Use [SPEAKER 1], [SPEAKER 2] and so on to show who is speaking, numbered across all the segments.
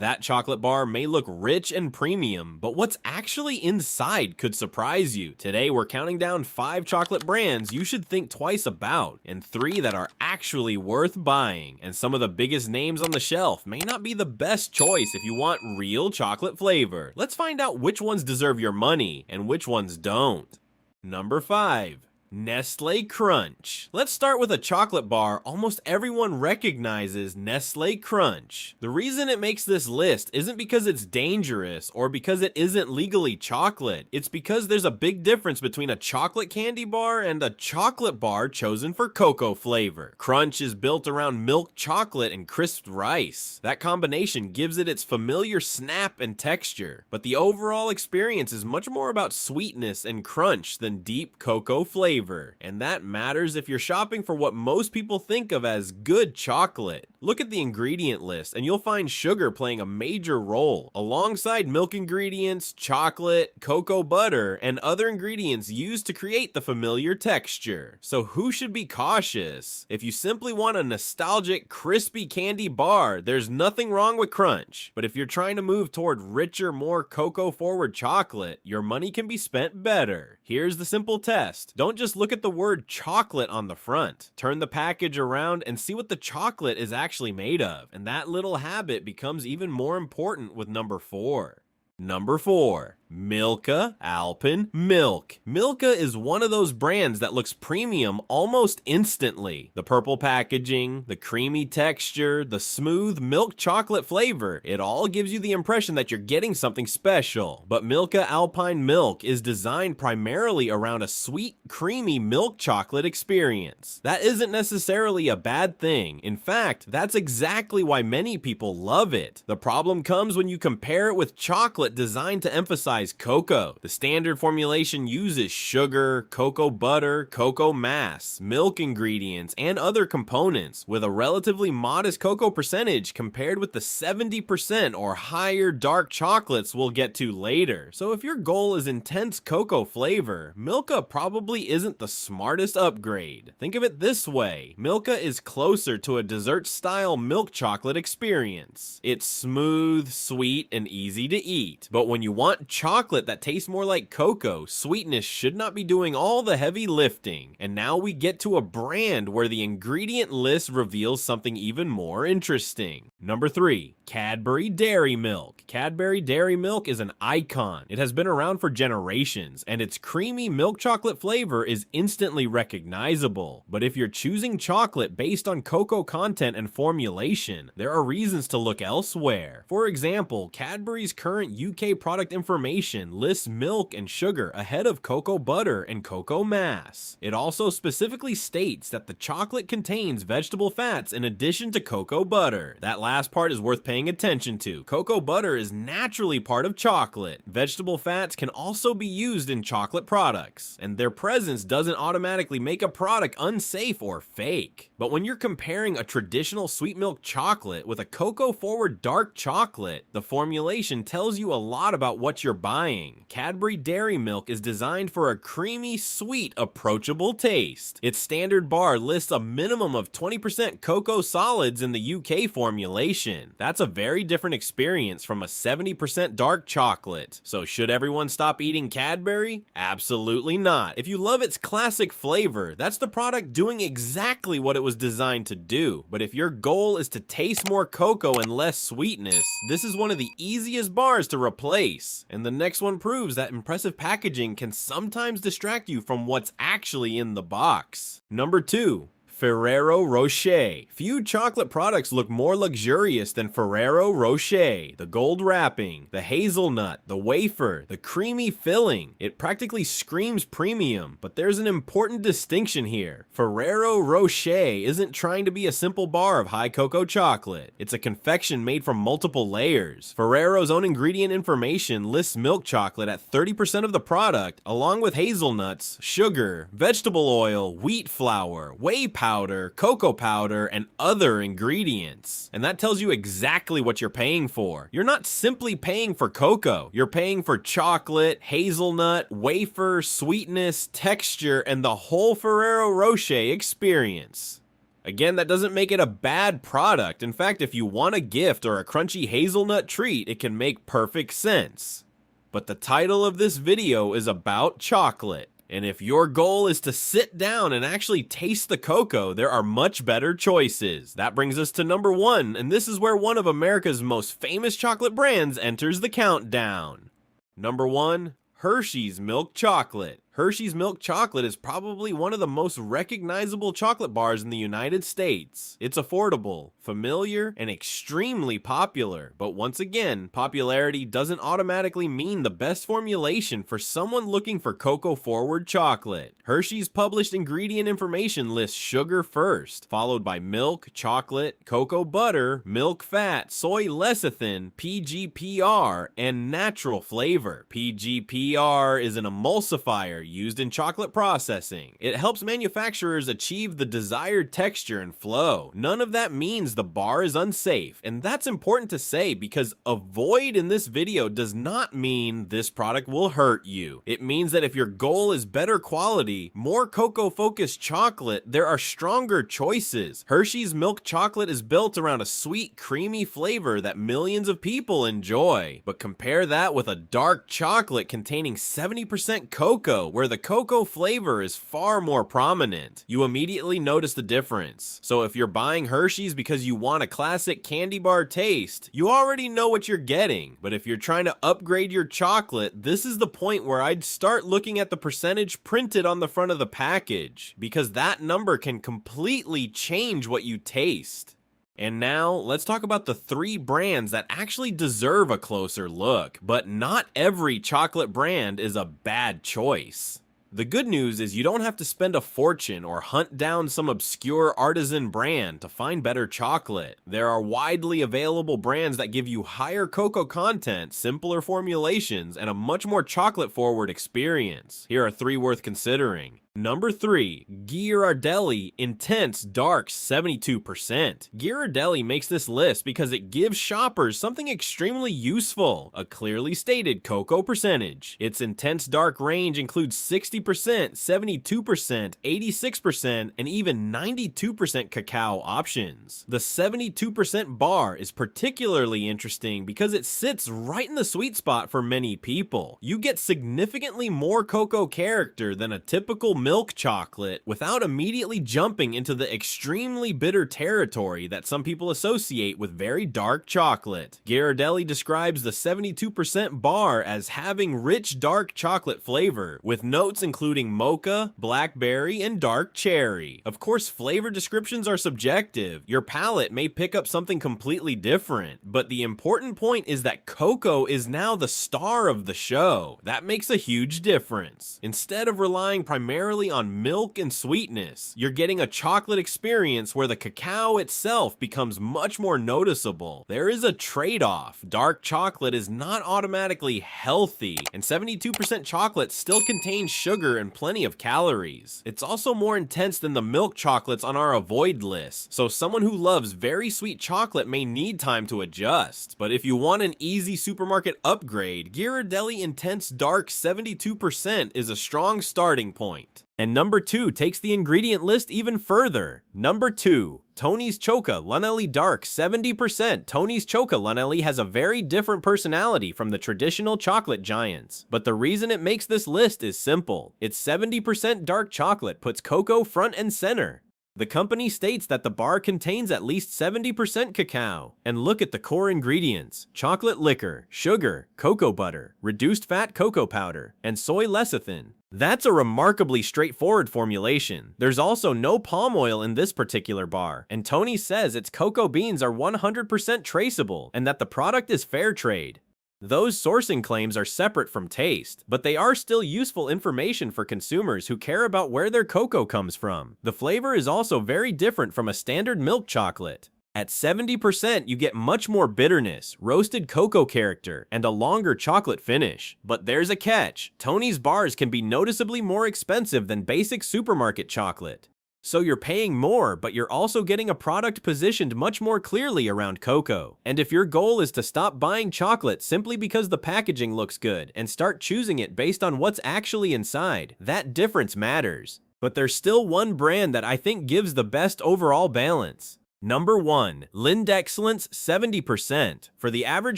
[SPEAKER 1] That chocolate bar may look rich and premium, but what's actually inside could surprise you. Today we're counting down 5 chocolate brands you should think twice about, and 3 that are actually worth buying. And some of the biggest names on the shelf may not be the best choice if you want real chocolate flavor. Let's find out which ones deserve your money and which ones don't. Number 5. Nestle Crunch. Let's start with a chocolate bar almost everyone recognizes, Nestle Crunch. The reason it makes this list isn't because it's dangerous or because it isn't legally chocolate. It's because there's a big difference between a chocolate candy bar and a chocolate bar chosen for cocoa flavor. Crunch is built around milk chocolate and crisped rice. That combination gives it its familiar snap and texture, but the overall experience is much more about sweetness and crunch than deep cocoa flavor. And that matters if you're shopping for what most people think of as good chocolate. Look at the ingredient list and you'll find sugar playing a major role, alongside milk ingredients, chocolate, cocoa butter, and other ingredients used to create the familiar texture. So who should be cautious? If you simply want a nostalgic, crispy candy bar, there's nothing wrong with Crunch. But if you're trying to move toward richer, more cocoa-forward chocolate, your money can be spent better. Here's the simple test. Don't just look at the word chocolate on the front. Turn the package around and see what the chocolate is actually made of. And that little habit becomes even more important with number 4. Number 4. Milka Alpen Milk. Milka is one of those brands that looks premium almost instantly. The purple packaging, the creamy texture, the smooth milk chocolate flavor, it all gives you the impression that you're getting something special. But Milka Alpine Milk is designed primarily around a sweet, creamy milk chocolate experience. That isn't necessarily a bad thing. In fact, that's exactly why many people love it. The problem comes when you compare it with chocolate designed to emphasize cocoa. The standard formulation uses sugar, cocoa butter, cocoa mass, milk ingredients, and other components, with a relatively modest cocoa percentage compared with the 70% or higher dark chocolates we'll get to later. So if your goal is intense cocoa flavor, Milka probably isn't the smartest upgrade. Think of it this way: Milka is closer to a dessert-style milk chocolate experience. It's smooth, sweet, and easy to eat. But when you want chocolate that tastes more like cocoa, sweetness should not be doing all the heavy lifting. And now we get to a brand where the ingredient list reveals something even more interesting. Number 3. Cadbury Dairy Milk. Cadbury Dairy Milk is an icon. It has been around for generations, and its creamy milk chocolate flavor is instantly recognizable. But if you're choosing chocolate based on cocoa content and formulation, there are reasons to look elsewhere. For example, Cadbury's current UK product information lists milk and sugar ahead of cocoa butter and cocoa mass. It also specifically states that the chocolate contains vegetable fats in addition to cocoa butter. That last part is worth paying attention to. Cocoa butter is naturally part of chocolate. Vegetable fats can also be used in chocolate products, and their presence doesn't automatically make a product unsafe or fake. But when you're comparing a traditional sweet milk chocolate with a cocoa-forward dark chocolate, the formulation tells you a lot about what you're buying. Cadbury Dairy Milk is designed for a creamy, sweet, approachable taste. Its standard bar lists a minimum of 20% cocoa solids in the UK formulation. That's a very different experience from a 70% dark chocolate. So should everyone stop eating Cadbury? Absolutely not. If you love its classic flavor, that's the product doing exactly what it was designed to do. But if your goal is to taste more cocoa and less sweetness, this is one of the easiest bars to replace. And the next one proves that impressive packaging can sometimes distract you from what's actually in the box. Number 2. Ferrero Rocher. Few chocolate products look more luxurious than Ferrero Rocher. The gold wrapping, the hazelnut, the wafer, the creamy filling. It practically screams premium, but there's an important distinction here. Ferrero Rocher isn't trying to be a simple bar of high cocoa chocolate. It's a confection made from multiple layers. Ferrero's own ingredient information lists milk chocolate at 30% of the product, along with hazelnuts, sugar, vegetable oil, wheat flour, whey powder, cocoa powder, and other ingredients. And that tells you exactly what you're paying for. You're not simply paying for cocoa. You're paying for chocolate, hazelnut, wafer, sweetness, texture, and the whole Ferrero Rocher experience. Again, that doesn't make it a bad product. In fact, if you want a gift or a crunchy hazelnut treat, it can make perfect sense. But the title of this video is about chocolate. And if your goal is to sit down and actually taste the cocoa, there are much better choices. That brings us to number 1, and this is where one of America's most famous chocolate brands enters the countdown. Number 1, Hershey's Milk Chocolate. Hershey's Milk Chocolate is probably one of the most recognizable chocolate bars in the United States. It's affordable, familiar, and extremely popular. But once again, popularity doesn't automatically mean the best formulation for someone looking for cocoa-forward chocolate. Hershey's published ingredient information lists sugar first, followed by milk, chocolate, cocoa butter, milk fat, soy lecithin, PGPR, and natural flavor. PGPR is an emulsifier used in chocolate processing. It helps manufacturers achieve the desired texture and flow. None of that means the bar is unsafe, and that's important to say because avoid in this video does not mean this product will hurt you. It means that if your goal is better quality, more cocoa-focused chocolate, there are stronger choices. Hershey's Milk Chocolate is built around a sweet, creamy flavor that millions of people enjoy. But compare that with a dark chocolate containing 70% cocoa, where the cocoa flavor is far more prominent. You immediately notice the difference. So if you're buying Hershey's because you want a classic candy bar taste, you already know what you're getting. But if you're trying to upgrade your chocolate, this is the point where I'd start looking at the percentage printed on the front of the package, because that number can completely change what you taste. And now, let's talk about the 3 brands that actually deserve a closer look, but not every chocolate brand is a bad choice. The good news is you don't have to spend a fortune or hunt down some obscure artisan brand to find better chocolate. There are widely available brands that give you higher cocoa content, simpler formulations, and a much more chocolate-forward experience. Here are 3 worth considering. Number 3, Ghirardelli Intense Dark 72%. Ghirardelli makes this list because it gives shoppers something extremely useful, a clearly stated cocoa percentage. Its Intense Dark range includes 60%, 72%, 86%, and even 92% cacao options. The 72% bar is particularly interesting because it sits right in the sweet spot for many people. You get significantly more cocoa character than a typical milk chocolate without immediately jumping into the extremely bitter territory that some people associate with very dark chocolate. Ghirardelli describes the 72% bar as having rich dark chocolate flavor, with notes including mocha, blackberry, and dark cherry. Of course, flavor descriptions are subjective. Your palate may pick up something completely different, but the important point is that cocoa is now the star of the show. That makes a huge difference. Instead of relying primarily on milk and sweetness, you're getting a chocolate experience where the cacao itself becomes much more noticeable. There is a trade-off. Dark chocolate is not automatically healthy, and 72% chocolate still contains sugar and plenty of calories. It's also more intense than the milk chocolates on our avoid list, so someone who loves very sweet chocolate may need time to adjust. But if you want an easy supermarket upgrade, Ghirardelli Intense Dark 72% is a strong starting point. And number 2 takes the ingredient list even further. Number 2, Tony's Chocolonely Dark 70%. Tony's Chocolonely has a very different personality from the traditional chocolate giants, but the reason it makes this list is simple. Its 70% dark chocolate puts cocoa front and center. The company states that the bar contains at least 70% cacao. And look at the core ingredients: chocolate liquor, sugar, cocoa butter, reduced fat cocoa powder, and soy lecithin. That's a remarkably straightforward formulation. There's also no palm oil in this particular bar, and Tony says its cocoa beans are 100% traceable and that the product is fair trade. Those sourcing claims are separate from taste, but they are still useful information for consumers who care about where their cocoa comes from. The flavor is also very different from a standard milk chocolate. At 70%, you get much more bitterness, roasted cocoa character, and a longer chocolate finish. But there's a catch. Tony's bars can be noticeably more expensive than basic supermarket chocolate. So you're paying more, but you're also getting a product positioned much more clearly around cocoa. And if your goal is to stop buying chocolate simply because the packaging looks good and start choosing it based on what's actually inside, that difference matters. But there's still one brand that I think gives the best overall balance. Number 1. Lindt Excellence 70%. For the average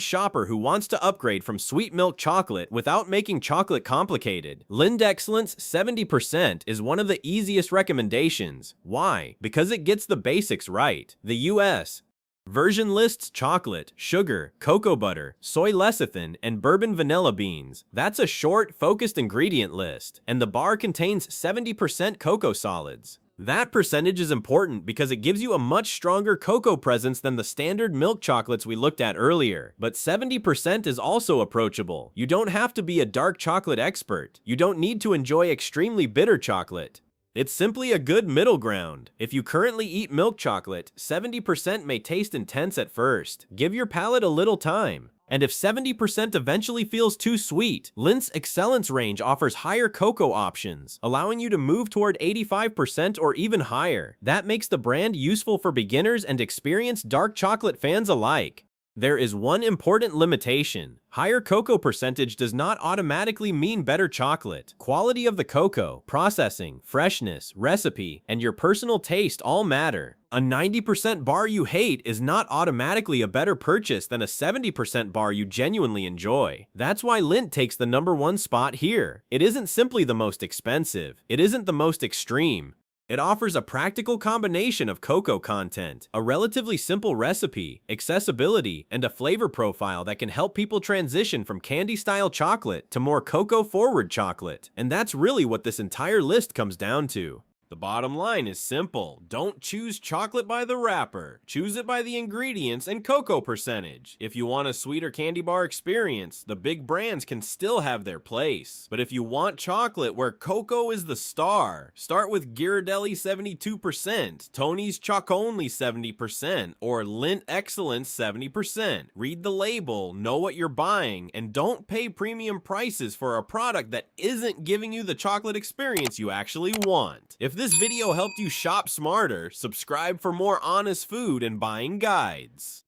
[SPEAKER 1] shopper who wants to upgrade from sweet milk chocolate without making chocolate complicated, Lindt Excellence 70% is one of the easiest recommendations. Why? Because it gets the basics right. The U.S. version lists chocolate, sugar, cocoa butter, soy lecithin, and bourbon vanilla beans. That's a short, focused ingredient list, and the bar contains 70% cocoa solids. That percentage is important because it gives you a much stronger cocoa presence than the standard milk chocolates we looked at earlier. But 70% is also approachable. You don't have to be a dark chocolate expert. You don't need to enjoy extremely bitter chocolate. It's simply a good middle ground. If you currently eat milk chocolate, 70% may taste intense at first. Give your palate a little time. And if 70% eventually feels too sweet, Lindt's Excellence range offers higher cocoa options, allowing you to move toward 85% or even higher. That makes the brand useful for beginners and experienced dark chocolate fans alike. There is one important limitation. Higher cocoa percentage does not automatically mean better chocolate. Quality of the cocoa, processing, freshness, recipe, and your personal taste all matter. A 90% bar you hate is not automatically a better purchase than a 70% bar you genuinely enjoy. That's why Lindt takes the #1 spot here. It isn't simply the most expensive. It isn't the most extreme. It offers a practical combination of cocoa content, a relatively simple recipe, accessibility, and a flavor profile that can help people transition from candy-style chocolate to more cocoa-forward chocolate. And that's really what this entire list comes down to. The bottom line is simple. Don't choose chocolate by the wrapper. Choose it by the ingredients and cocoa percentage. If you want a sweeter candy bar experience, the big brands can still have their place. But if you want chocolate where cocoa is the star, start with Ghirardelli 72%, Tony's Chocolonely 70%, or Lindt Excellence 70%. Read the label, know what you're buying, and don't pay premium prices for a product that isn't giving you the chocolate experience you actually want. If this video helped you shop smarter, subscribe for more honest food and buying guides.